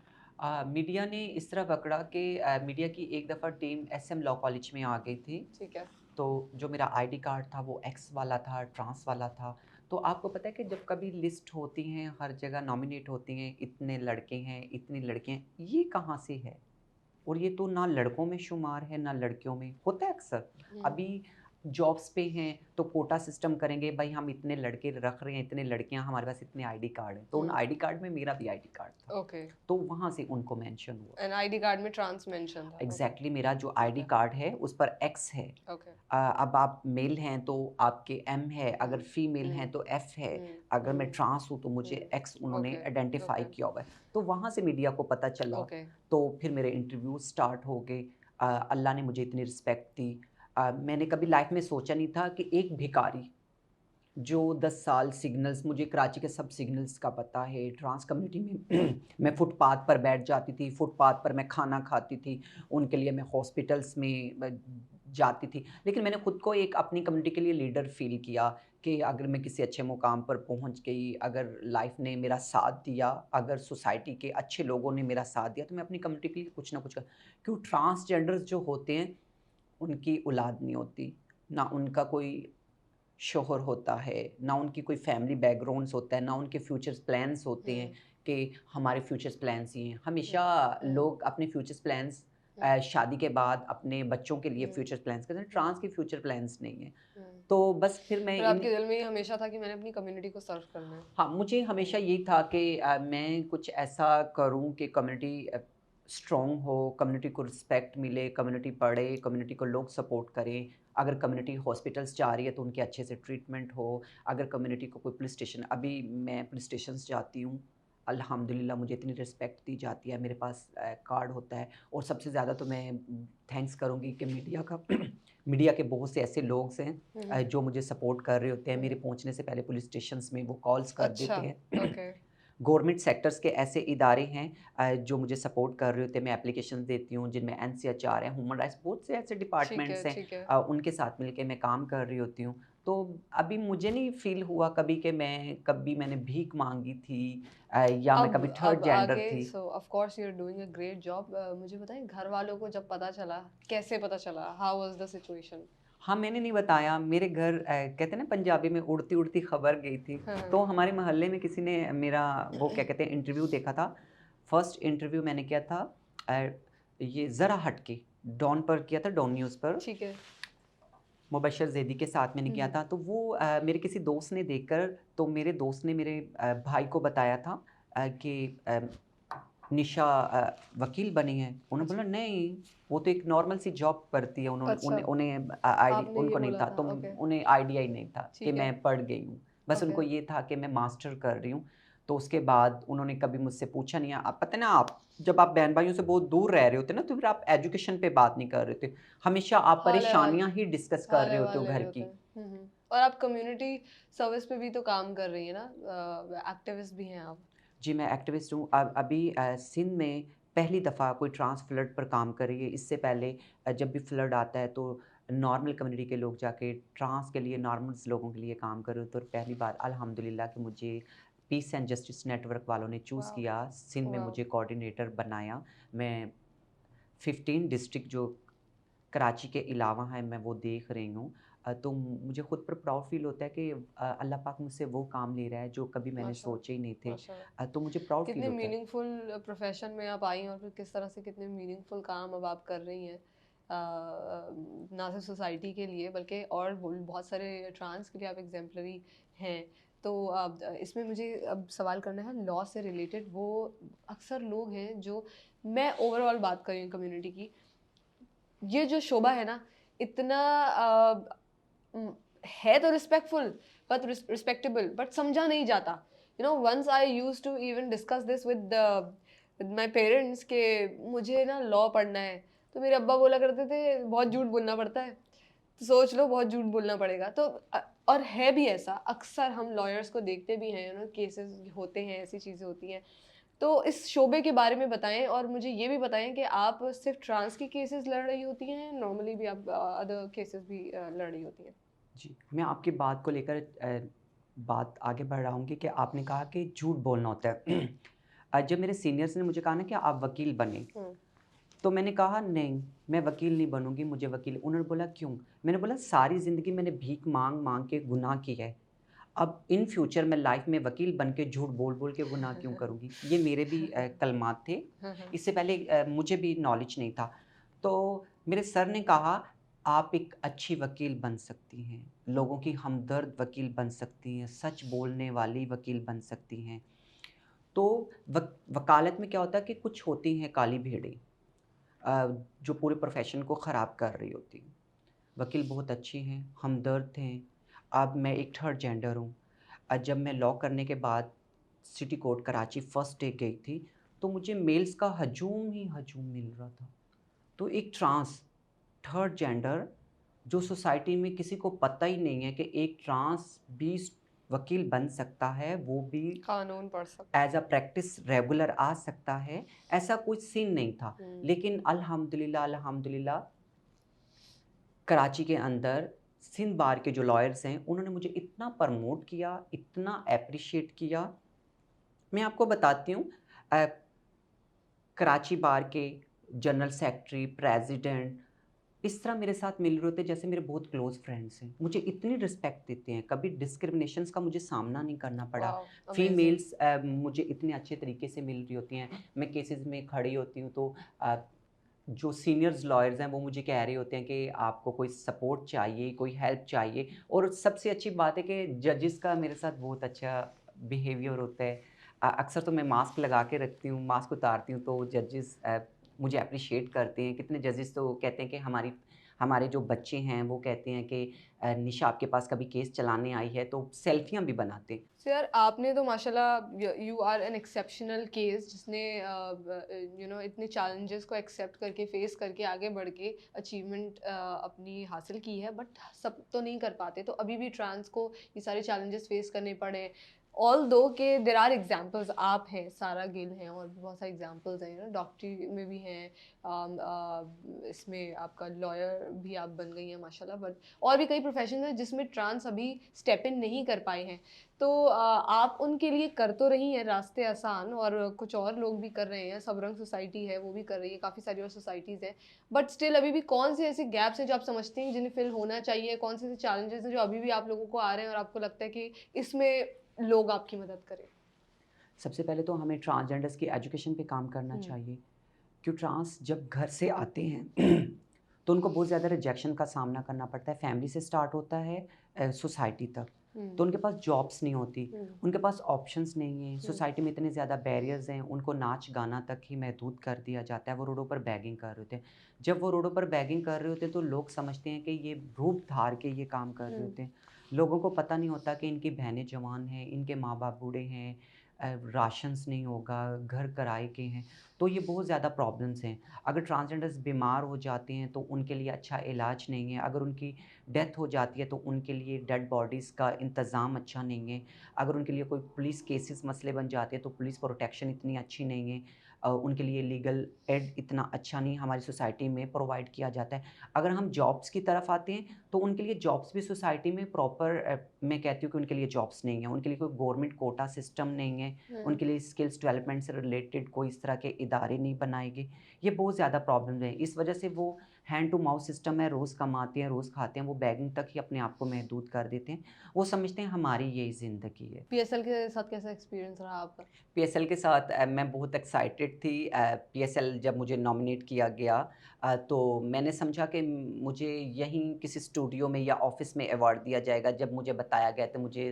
मीडिया ने इस तरह पकड़ा कि मीडिया की एक दफ़ा टीम एसएम लॉ कॉलेज में आ गई थी। ठीक है। तो जो मेरा आईडी कार्ड था वो एक्स वाला था, ट्रांस वाला था। तो आपको पता है कि जब कभी लिस्ट होती हैं, हर जगह नॉमिनेट होती हैं, इतने लड़के हैं, इतनी लड़कियाँ हैं, ये कहाँ से है? और ये तो ना लड़कों में शुमार है, ना लड़कियों में, होता है अक्सर। हुँ, अभी जॉब्स पे हैं, तो कोटा सिस्टम करेंगे, भई हम इतने लड़के रख रहे हैं, इतने लड़कियाँ, हमारे पास इतने आईडी कार्ड हैं। तो उन हुँ, आईडी कार्ड में मेरा भी आईडी कार्ड था। ओके। तो वहाँ से उनको मेंशन हुआ। एंड आईडी कार्ड में ट्रांस मेंशन था। ओके, एग्ज़ैक्टली मेरा जो ठीक आईडी है, कार्ड है, उस पर एक्स है। ओके। अब आप मेल हैं तो आपके एम है, हुँ, अगर फीमेल हैं हुँ, तो एफ है, हुँ, अगर मैं हुँ, ट्रांस हूँ तो मुझे हुँ। एक्स उन्होंने ओके, आइडेंटिफ़ाई ओके, किया हुआ है। तो वहाँ से मीडिया को पता चला, ओके। तो फिर मेरे इंटरव्यू स्टार्ट हो गए। अल्लाह ने मुझे इतनी रिस्पेक्ट दी। मैंने कभी लाइफ़ में सोचा नहीं था कि एक भिखारी जो 10 साल सिग्नल्स, मुझे कराची के सब सिग्नल्स का पता है, ट्रांस कम्युनिटी में मैं फुटपाथ पर बैठ जाती थी, फुटपाथ पर मैं खाना खाती थी, उनके लिए मैं हॉस्पिटल्स में जाती थी। लेकिन मैंने खुद को एक अपनी कम्युनिटी के लिए लीडर फ़ील किया कि अगर मैं किसी अच्छे मुकाम पर पहुँच गई, अगर लाइफ़ ने मेरा साथ दिया, अगर सोसाइटी के अच्छे लोगों ने मेरा साथ दिया, तो मैं अपनी कम्युनिटी के लिए कुछ ना कुछ कर क्यों ट्रांसजेंडर्स जो होते हैं, उनकी औलाद नहीं होती, ना उनका कोई शौहर होता है, ना उनकी कोई फैमिली बैकग्राउंड्स होता है, ना उनके फ्यूचर्स प्लान्स होते हैं हुँ, कि हमारे फ्यूचर्स प्लान्स ये हैं। हमेशा हुँ, हुँ, लोग अपने फ्यूचर्स प्लान्स हुँ, शादी के बाद अपने बच्चों के लिए हुँ, फ्यूचर प्लान्स करते हैं, हुँ, ट्रांस के फ्यूचर प्लान्स नहीं हैं। हुँ। तो बस फिर मैं पर इन आपके दिल में ये हमेशा था कि मैंने अपनी कम्युनिटी को सर्व करना है। हाँ, मुझे हमेशा हुँ, यही था कि मैं कुछ ऐसा करूँ कि कम्युनिटी स्ट्रॉन्ग हो, कम्युनिटी को रिस्पेक्ट मिले, कम्युनिटी पढ़े, कम्युनिटी को लोग सपोर्ट करें। अगर कम्युनिटी हॉस्पिटल्स जा रही है तो उनके अच्छे से ट्रीटमेंट हो। अगर कम्युनिटी को कोई पुलिस स्टेशन, अभी मैं पुलिस स्टेशंस जाती हूँ, अल्हम्दुलिल्लाह मुझे इतनी रिस्पेक्ट दी जाती है, मेरे पास कार्ड होता है। और सबसे ज़्यादा तो मैं थैंक्स करूँगी कि मीडिया का मीडिया के बहुत से ऐसे लोग हैं हुँ, हुँ, जो मुझे सपोर्ट कर रहे होते हैं, हुँ, मेरे हुँ। पहुँचने से पहले पुलिस स्टेशंस में वो कॉल्स कर अच्छा, देते हैं। ओके, गवर्नमेंट सेक्टर्स के ऐसे इदारे हैं जो मुझे सपोर्ट कर रहे होते हैं, मैं एप्लीकेशंस देती हूँ जिनमें एनसीएचआर है, ह्यूमन राइट्स, बहुत से ऐसे ठीक है, डिपार्टमेंट्स हैं, ठीक है। उनके साथ मिलके मैं काम कर रही होती हूँ। तो अभी मुझे नहीं फ़ील हुआ कभी कि मैं कभी मैंने भीख माँगी थी या मैं कभी थर्ड अब जेंडर आगे थी। So of course you are doing a great job. मुझे बताएँ घर वालों को जब पता चला, कैसे पता चला? How was the situation? हाँ, मैंने नहीं बताया, मेरे घर कहते हैं ना पंजाबी में उड़ती-उड़ती खबर गई थी। हाँ, तो हाँ। हमारे मोहल्ले में किसी ने मेरा वो क्या कहते हैं इंटरव्यू देखा था। फर्स्ट इंटरव्यू मैंने किया था अ, ये ज़रा हट के, डॉन पर किया था, डॉन न्यूज़ पर। ठीक है। मुबश्शिर ज़ैदी के साथ मैंने हुँ, किया हुँ। था। तो वो मेरे किसी दोस्त ने देखकर, तो मेरे दोस्त ने मेरे भाई को बताया था कि निशा वकील बनी है। उन्होंने अच्छा। बोला नहीं, वो तो एक नॉर्मल सी जॉब करती है। उन्होंने अच्छा, उन्हें उन्हें आईडी आपने ये उनको नहीं बोला था, था, तो ओके, उन्हें आइडिया ही नहीं था कि ठीक है, मैं पढ़ गई हूँ। बस ओके। उनको ये था कि मैं मास्टर कर रही हूँ। तो उसके बाद उन्होंने कभी मुझसे पूछा नहीं। आप पता है ना, आप जब आप बहन-भाइयों से बहुत दूर रह रहे होते ना, तो फिर आप एजुकेशन पे बात नहीं कर रहे होते। हमेशा आप हाल अहवाल परेशानियाँ ही डिस्कस कर हाल रहे होते अहवाल हो ले घर रहे होते की। हैं। और आप कम्युनिटी सर्विस पे भी तो काम कर रही हैं ना, एक्टिविस्ट भी हैं आप। जी, मैं एक्टिविस्ट हूँ। अभी सिंध में पहली दफ़ा कोई ट्रांस फ्लड पर काम कर रही है। इससे पहले जब भी फ्लड आता है तो नॉर्मल कम्युनिटी के लोग जाके ट्रांस के लिए, नॉर्मल्स लोगों के लिए काम कर रहे होते हैं। और पहली बार अल्हम्दुलिल्लाह कि मुझे पीस एंड जस्टिस नेटवर्क वालों ने चूज़ वाओ! किया, सिंध में वाओ! मुझे कोऑर्डिनेटर बनाया। मैं 15 डिस्ट्रिक्ट जो कराची के अलावा है, मैं वो देख रही हूँ। तो मुझे खुद पर प्राउड फ़ील होता है कि अल्लाह पाक मुझसे वो काम ले रहा है जो कभी मैंने माशाल्लाह, सोचे ही नहीं थे। माशाल्लाह। तो मुझे प्राउड फ़ील कितने होता है। मीनिंगफुल प्रोफेशन में आप आई हैं और फिर किस तरह से कितने मीनिंगफुल काम अब आप कर रही हैं, ना सिर्फ सोसाइटी के लिए बल्कि और बहुत सारे ट्रांस के लिए आप एग्जाम्पलरी हैं। तो अब इसमें मुझे अब सवाल करना है लॉ से रिलेटेड। वो अक्सर लोग हैं जो, मैं ओवरऑल बात कर रही हूँ कम्युनिटी की, ये जो शोभा है ना, इतना उम, है तो रिस्पेक्टफुल बट रिस्पेक्टेबल बट समझा नहीं जाता। You know, once I used to even discuss this with my parents कि मुझे ना लॉ पढ़ना है, तो मेरे अब्बा बोला करते थे बहुत झूठ बोलना पड़ता है। तो सोच लो बहुत झूठ बोलना पड़ेगा। तो और है भी ऐसा, अक्सर हम लॉयर्स को देखते भी हैं, यू नो, केसेस होते हैं, ऐसी चीज़ें होती हैं। तो इस शोबे के बारे में बताएँ और मुझे ये भी बताएँ कि आप सिर्फ़ ट्रांस की केसेस लड़ रही होती हैं, नॉर्मली भी आप अदर केसेस भी लड़ रही होती हैं? जी, मैं आपकी बात को लेकर बात आगे बढ़ाऊँगी कि आपने कहा कि झूठ बोलना होता है। जब मेरे सीनियर्स ने मुझे कहा ना कि आप वकील बनें, हुँ, तो मैंने कहा नहीं, मैं वकील नहीं बनूँगी, मुझे वकील। उन्होंने बोला क्यों? मैंने बोला सारी ज़िंदगी मैंने भीख माँग-माँग के गुनाह किया है। अब इन फ्यूचर मैं लाइफ़ में वकील बन के झूठ बोल-बोल के गुनाह क्यों करूँगी? ये मेरे भी कलमात थे। हाँ, हाँ। इससे पहले मुझे भी नॉलेज नहीं था। तो मेरे सर ने कहा, "आप एक अच्छी वकील बन सकती हैं, लोगों की हमदर्द वकील बन सकती हैं, सच बोलने वाली वकील बन सकती हैं।" तो वकालत में क्या होता है कि कुछ होती हैं काली भेड़ें, जो पूरे प्रोफ़ेशन को ख़राब कर रही होती हैं। वकील बहुत अच्छी हैं, हमदर्द हैं। अब मैं एक थर्ड जेंडर हूँ। जब मैं लॉ करने के बाद city court Karachi first day गई थी, तो मुझे मेल्स का हजूम ही हजूम मिल रहा था। तो एक ट्रांस, थर्ड जेंडर, जो सोसाइटी में किसी को पता ही नहीं है कि एक ट्रांस भी वकील बन सकता है, वो भी कानून पढ़ सकता एज़ है। अ प्रैक्टिस रेगुलर आ सकता है, ऐसा कोई सीन नहीं था। हुँ। लेकिन अल्हम्दुलिल्लाह, अल्हम्दुलिल्लाह कराची के अंदर सिंध बार के जो लॉयर्स हैं, उन्होंने मुझे इतना प्रमोट किया, इतना एप्रिशिएट किया। मैं आपको बताती हूँ, अ, कराची बार के जनरल सेक्रेटरी, प्रेज़िडेंट इस तरह मेरे साथ मिल रहे होते हैं जैसे मेरे बहुत क्लोज़ फ्रेंड्स हैं। मुझे इतनी रिस्पेक्ट देते हैं, कभी डिस्क्रिमिनेशंस का मुझे सामना नहीं करना पड़ा। वॉव! अमेज़िंग। फीमेल्स मुझे इतने अच्छे तरीके से मिल रही होती हैं। मैं केसेज़ में खड़ी होती हूँ तो अ, जो सीनियर्स लॉयर्स हैं वो मुझे कह रहे होते हैं कि आपको कोई सपोर्ट चाहिए, कोई हेल्प चाहिए। और सबसे अच्छी बात है कि जजेस का मेरे साथ बहुत अच्छा बिहेवियर होता है। अक्सर तो मैं मास्क लगा के रखती हूँ, मास्क उतारती हूँ तो जजेस मुझे एप्रिशिएट करते हैं। कितने जजेस तो कहते हैं कि हमारे जो बच्चे हैं वो कहते हैं कि निशा आपके पास कभी केस चलाने आई है, तो सेल्फियाँ भी बनाते हैं। सो यार, आपने तो माशाल्लाह, you are an exceptional case जिसने यू नो इतने चैलेंजेस को एक्सेप्ट करके फेस करके आगे बढ़ के अचीवमेंट अपनी हासिल की है। बट सब तो नहीं कर पाते, तो अभी भी ट्रांस को ये सारे चैलेंजेस फेस करने पड़े। ऑल दो के देर आर एग्जाम्पल्स, आप हैं, सारा गिल हैं, और भी बहुत सारे एग्जाम्पल्स हैं, यू नो, डॉक्टरी में भी हैं, इसमें आपका लॉयर भी आप बन गई हैं माशाल्लाह। बट और भी कई प्रोफेशन हैं जिसमें ट्रांस अभी स्टेप इन नहीं कर पाए हैं। तो आप उनके लिए कर तो रही हैं रास्ते आसान, और कुछ और लोग भी कर रहे हैं, सबरंग सोसाइटी है वो भी कर रही है, काफ़ी सारी और सोसाइटीज़ हैं। बट स्टिल अभी भी कौन से ऐसे गैप्स हैं जो आप समझती हैं जिन्हें फिल होना चाहिए? कौन से ऐसे चैलेंजेस हैं जो अभी भी आप लोगों को आ रहे हैं और आपको लगता है कि इसमें लोग आपकी मदद करें? सबसे पहले तो हमें ट्रांसजेंडर्स की एजुकेशन पे काम करना हुँ, चाहिए। क्यों ट्रांस जब घर से आते हैं तो उनको बहुत ज़्यादा रिजेक्शन का सामना करना पड़ता है। फैमिली से स्टार्ट होता है सोसाइटी तक। तो उनके पास जॉब्स नहीं होती, हुँ, उनके पास ऑप्शंस नहीं हैं, हुँ, सोसाइटी में इतने ज़्यादा बैरियर्स हैं, उनको नाच-गाना तक ही महदूद कर दिया जाता है, वो रोडों पर बेगिंग कर रहे होते हैं। जब वो रोडों पर बेगिंग कर रहे होते हैं, तो लोग समझते हैं कि ये रूप धार के ये काम कर रहे हुँ, होते हैं। लोगों को पता नहीं होता कि इनकी बहनें जवान हैं, इनके माँ-बाप बूढ़े हैं, राशंस नहीं होगा, घर किराए के हैं, तो ये बहुत ज़्यादा प्रॉब्लम्स हैं। अगर ट्रांसजेंडर्स बीमार हो जाते हैं, तो उनके लिए अच्छा इलाज नहीं है, अगर उनकी डेथ हो जाती है तो उनके लिए डेड बॉडीज़ का इंतज़ाम अच्छा नहीं है। अगर उनके लिए कोई पुलिस केसेस मसले बन जाते हैं तो पुलिस प्रोटेक्शन इतनी अच्छी नहीं है। उनके लिए लीगल एड इतना अच्छा नहीं हमारी सोसाइटी में प्रोवाइड किया जाता है। अगर हम जॉब्स की तरफ आते हैं तो उनके लिए जॉब्स भी सोसाइटी में प्रॉपर मैं कहती हूँ कि उनके लिए जॉब्स नहीं है। उनके लिए कोई गवर्नमेंट कोटा सिस्टम नहीं है। हुँ। उनके लिए स्किल्स डेवलपमेंट से रिलेटेड कोई इस तरह के इदारे नहीं बनाए गए। ये बहुत ज़्यादा प्रॉब्लम्स हैं। इस वजह से वो हैंड टू माउथ सिस्टम है, रोज़ कमाते हैं, रोज़ खाते हैं, वो बेगिंग तक ही अपने आप को महदूद कर देते हैं। वो समझते हैं हमारी यही ज़िंदगी है। पीएसएल के साथ कैसा एक्सपीरियंस रहा आपका? पीएसएल के साथ मैं बहुत एक्साइटेड थी। पीएसएल जब मुझे नॉमिनेट किया गया तो मैंने समझा कि मुझे यहीं किसी स्टूडियो में या ऑफ़िस में अवार्ड दिया जाएगा। जब मुझे बताया गया तो मुझे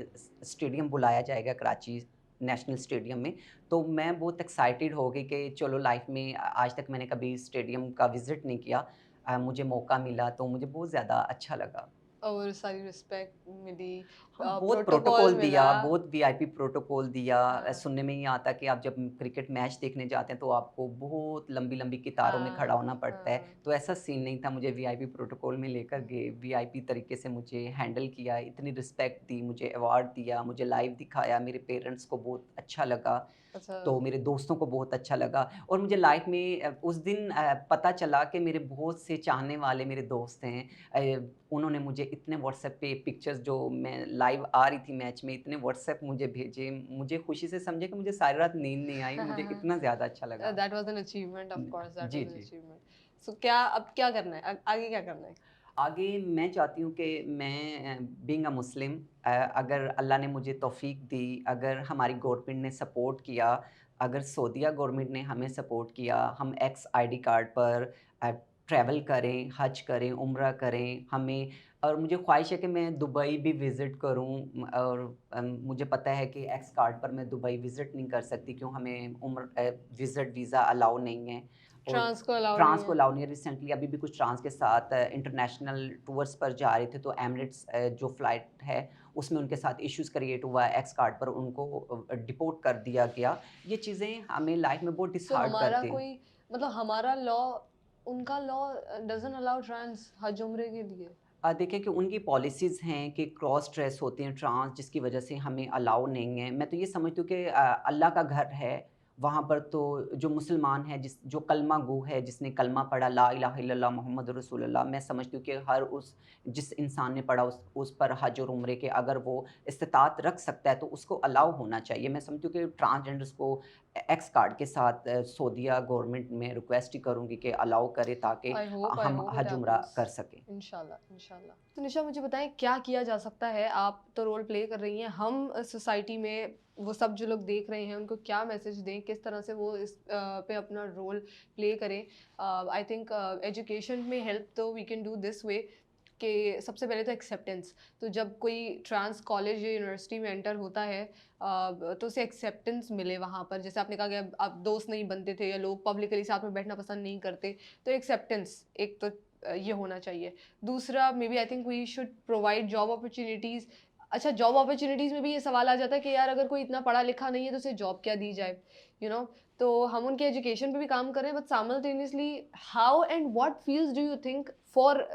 स्टेडियम बुलाया जाएगा कराची नेशनल स्टेडियम में, तो मैं बहुत एक्साइटेड हो गई कि चलो लाइफ़ में आज तक मैंने कभी स्टेडियम का विज़िट नहीं किया। मुझे मौका मिला तो मुझे बहुत ज़्यादा अच्छा लगा। और सारी रिस्पेक्ट मिली, हाँ, बहुत प्रोटोकॉल प्रोटोकॉल मिला। दिया, बहुत वीआईपी प्रोटोकॉल दिया। हाँ, सुनने में ये आता है कि आप जब क्रिकेट मैच देखने जाते हैं तो आपको बहुत लंबी-लंबी कतारों में खड़ा हाँ, होना पड़ता है। हाँ। तो ऐसा सीन नहीं था, मुझे वीआईपी प्रोटोकॉल में लेकर गए, वीआईपी तरीके से मुझे हैंडल किया, इतनी रिस्पेक्ट दी, मुझे अवार्ड दिया, मुझे लाइव दिखाया, मेरे पेरेंट्स को बहुत अच्छा लगा। अच्छा। तो मेरे दोस्तों को बहुत अच्छा लगा और मुझे लाइफ में उस दिन पता चला कि मेरे बहुत से चाहने वाले मेरे दोस्त हैं। उन्होंने मुझे इतने व्हाट्सएप पे पिक्चर्स जो मैं लाइव आ रही थी मैच में, इतने व्हाट्सएप मुझे भेजे, मुझे खुशी से समझे कि मुझे सारी रात नींद नहीं आई, मुझे इतना ज़्यादा अच्छा लगा। That was an achievement, of course that gee, was an gee. Achievement. So क्या अब क्या करना है? आगे क्या करना है? आगे मैं चाहती हूँ कि मैं बीइंग अ मुस्लिम, अगर अल्लाह ने मुझे तौफ़ीक दी, अगर हमारी गवर्नमेंट ने सपोर्ट किया, अगर सऊदीया गवर्नमेंट ने हमें सपोर्ट किया, हम एक्स आईडी कार्ड पर ट्रैवल करें, हज करें, उम्रा करें, हमें और मुझे ख़्वाहिश है कि मैं दुबई भी विज़िट करूँ और मुझे पता है कि एक्स कार्ड पर मैं दुबई विज़िट नहीं कर सकती क्यों हमें विज़िट वीज़ा अलाउ नहीं है और ट्रांस को अलाउ नहीं ट्रांस को है? अलाउ नहीं है। रिसेंटली अभी भी कुछ ट्रांस के साथ इंटरनेशनल टूर्स पर जा रहे थे तो एमिरेट्स जो फ्लाइट है उसमें उनके साथ इश्यूज़ क्रिएट हुआ है, एक्स कार्ड पर उनको डिपोर्ट कर दिया गया। ये चीज़ें हमें लाइफ में बहुत सो डिसहार्ट हमारा करती हैं। कोई मतलब हमारा लॉ, उनका लॉ डज़न्ट अलाउ ट्रांस हज उम्रे के लिए? देखिए कि उनकी पॉलिसीज़ हैं कि क्रॉस ड्रेस होती हैं ट्रांस जिसकी वजह से हमें अलाउ नहीं है। मैं तो ये समझती हूँ कि अल्लाह का घर है, वहाँ पर तो जो मुसलमान है जो कलमा गो है, जिसने कलमा पढ़ा ला इलाहा इल्लल्लाह मुहम्मदुर रसूलुल्लाह, मैं समझती हूँ कि हर उस जिस इंसान ने पढ़ा उस पर हज और उम्रे के अगर वो इस्तिताअत रख सकता है तो उसको अलाउ होना चाहिए। मैं समझती हूँ कि ट्रांसजेंडर्स को एक्स कार्ड के साथ सऊदीया गवर्नमेंट में रिक्वेस्ट ही करूँगी कि अलाउ करे ताकि आई हम होप इट हज उम्रा हैपेंस। कर सकें। इंशाल्लाह, इंशाल्लाह। तो निशा मुझे बताएँ क्या किया जा सकता है? आप तो रोल प्ले कर रही हैं, हम सोसाइटी में वो सब जो लोग देख रहे हैं उनको क्या मैसेज दें? किस तरह से वो इस पे अपना रोल प्ले करें? आई थिंक एजुकेशन में हेल्प तो we can do this way कि सबसे पहले तो एक्सेप्टेंस। तो जब कोई ट्रांस कॉलेज या यूनिवर्सिटी में एंटर होता है तो उसे एक्सेप्टेंस मिले वहाँ पर। जैसे आपने कहा कि अब आप दोस्त नहीं बनते थे या लोग पब्लिकली साथ में बैठना पसंद नहीं करते, तो एक्सेप्टेंस एक तो ये होना चाहिए। दूसरा maybe I think we should provide job opportunities. अच्छा, जॉब अपॉर्च्युनिटीज़ में भी ये सवाल आ जाता है कि यार अगर कोई इतना पढ़ा लिखा नहीं है तो उसे जॉब क्या दी जाए? यू नो तो हम उनके एजुकेशन पे भी काम कर रहे हैं but simultaneously how and what fields do you think for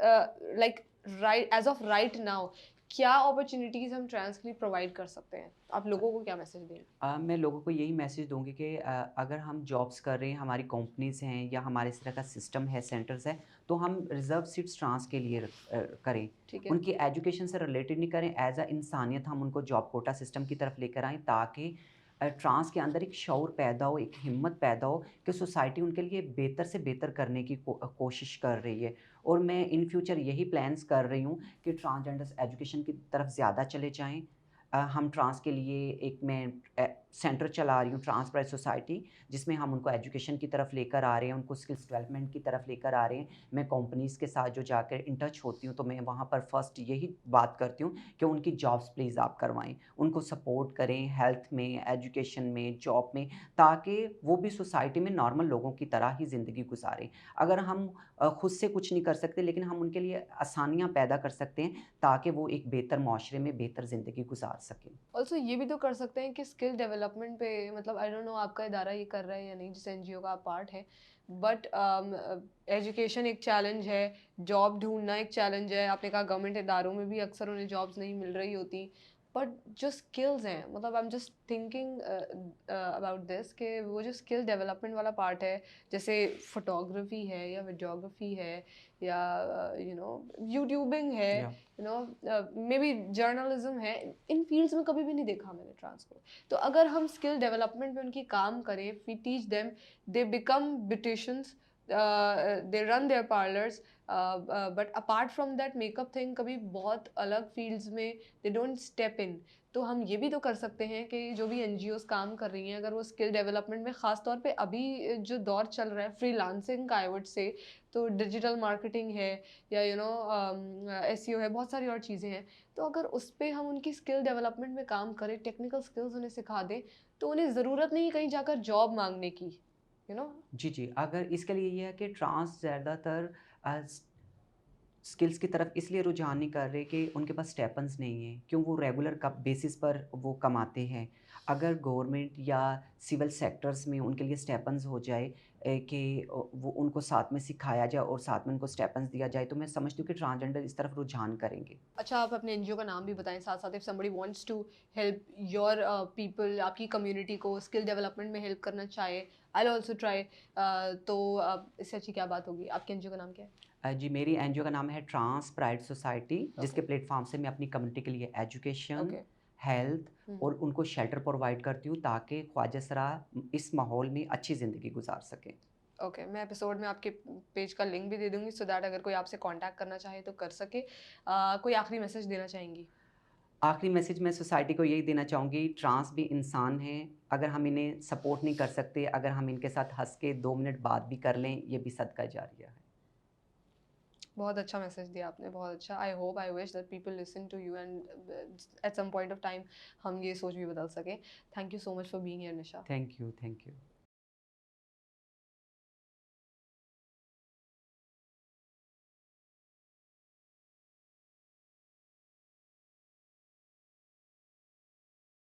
like right as of right now क्या अपॉर्च्युनिटीज़ हम ट्रांस के लिए प्रोवाइड कर सकते हैं? आप लोगों को क्या मैसेज देंगे? मैं लोगों को यही मैसेज दूँगी कि अगर हम जॉब्स कर रहे हैं, हमारी कंपनीज़ हैं या हमारे इस तरह का सिस्टम है, सेंटर्स हैं, तो हम रिज़र्व सीट्स ट्रांस के लिए करें। ठीक है? उनकी एजुकेशन से रिलेटेड नहीं करें, एज़ अ इंसानियत हम उनको जॉब कोटा सिस्टम की तरफ लेकर आएँ ताकि ट्रांस के अंदर एक शऊर पैदा हो, एक हिम्मत पैदा हो कि सोसाइटी उनके लिए बेहतर से बेहतर करने की कोशिश कर रही है। और मैं इन फ्यूचर यही प्लान्स कर रही हूँ कि ट्रांसजेंडर्स एजुकेशन की तरफ ज़्यादा चले जाएँ। हम ट्रांस के लिए एक मैं सेंटर चला रही हूँ ट्रांस प्राइड सोसाइटी, जिसमें हम उनको एजुकेशन की तरफ लेकर आ रहे हैं, उनको स्किल्स डेवलपमेंट की तरफ लेकर आ रहे हैं। मैं कंपनीज़ के साथ जो जाकर इन टच होती हूँ, तो मैं वहाँ पर फर्स्ट यही बात करती हूँ कि उनकी जॉब्स प्लीज़ आप करवाएँ। उनको सपोर्ट करें हेल्थ में, एजुकेशन में, जॉब में, ताकि वो भी सोसाइटी में नॉर्मल लोगों की तरह ही ज़िंदगी गुज़ारें। अगर हम खुद से कुछ नहीं कर सकते, लेकिन हम उनके लिए आसानियाँ पैदा कर सकते हैं, ताकि वो एक बेहतर माशरे में बेहतर ज़िंदगी गुज़ार सकें। ऑल्सो ये भी तो कर सकते हैं कि स्किल डेवलपमेंट पे मतलब आई डोंट नो आपका इदारा ये कर रहा है या नहीं जिस एनजीओ का आप पार्ट है, बट एजुकेशन एक चैलेंज है, जॉब ढूंढना एक चैलेंज है। आपने कहा गवर्नमेंट इदारों में भी अक्सर उन्हें जॉब्स नहीं मिल रही होती, बट जो स्किल्स हैं मतलब I am just thinking about this कि वो जो स्किल डेवलपमेंट वाला पार्ट है, जैसे फोटोग्राफी है या वीडियोग्राफी है या यूट्यूबिंग है, या मे बी जर्नलिज्म है, इन फील्ड्स में कभी भी नहीं देखा मैंने ट्रांस को। तो अगर हम स्किल डेवलपमेंट में उनकी काम करें, we teach them, they become beauticians, they run their parlours, but apart from that makeup thing कभी बहुत अलग फील्ड्स में दे डोंट स्टेप इन। तो हम ये भी तो कर सकते हैं कि जो भी एनजीओज काम कर रही हैं, अगर वो स्किल डेवलपमेंट में ख़ास तौर पे अभी जो दौर चल रहा है फ्रीलांसिंग का, आई वुड से, तो डिजिटल मार्केटिंग है या एसईओ है, बहुत सारी और चीज़ें हैं। तो अगर उस पे हम उनकी स्किल डेवलपमेंट में काम करें, टेक्निकल स्किल्स उन्हें सिखा दें, तो उन्हें ज़रूरत नहीं कहीं जाकर जॉब मांगने की, यू नो। जी, जी। अगर इसके लिए ये है कि ट्रांस ज़्यादातर अ, स्किल्स की तरफ इसलिए रुझान नहीं कर रहे कि उनके पास स्टेपन्स नहीं है, क्यों वो रेगुलर कप बेसिस पर वो कमाते हैं। अगर गवर्नमेंट या सिविल सेक्टर्स में उनके लिए स्टेपन्स हो जाए, कि वो उनको साथ में सिखाया जाए और साथ में उनको स्टेपन्स दिया जाए, तो मैं समझती हूँ कि ट्रांसजेंडर इस तरफ रुझान करेंगे। अच्छा, आप अपने एनजीओ का नाम भी बताएं साथ साथ। If somebody wants to help your people, आपकी कम्युनिटी को स्किल डेवलपमेंट में हेल्प करना चाहे, आई विल आल्सो ट्राई। तो इससे अच्छी क्या बात होगी। आपके एनजीओ का नाम क्या है? जी, मेरी एनजीओ का नाम है ट्रांस प्राइड सोसाइटी, ओके। जिसके प्लेटफ़ॉर्म से मैं अपनी कम्युनिटी के लिए एजुकेशन, ओके। हेल्थ और उनको शेल्टर प्रोवाइड करती हूँ, ताकि ख्वाजसरा इस माहौल में अच्छी ज़िंदगी गुज़ार सकें। ओके, मैं एपिसोड में आपके पेज का लिंक भी दे दूंगी सो दैट अगर कोई आपसे कांटेक्ट करना चाहे तो कर सके। कोई आखिरी मैसेज देना चाहेंगी? आखिरी मैसेज मैं सोसाइटी को यही देना चाहूँगी, ट्रांस भी इंसान हैं, अगर हम इन्हें सपोर्ट नहीं कर सकते, अगर हम इनके साथ हँस के 2 मिनट बात भी कर लें, ये भी सदका जारिया है। बहुत अच्छा मैसेज दिया आपने, बहुत अच्छा। I hope, I wish that people listen to you and at some point of time हम ये सोच भी बदल सकें। Thank you so much for being here Nisha. Thank you, thank you.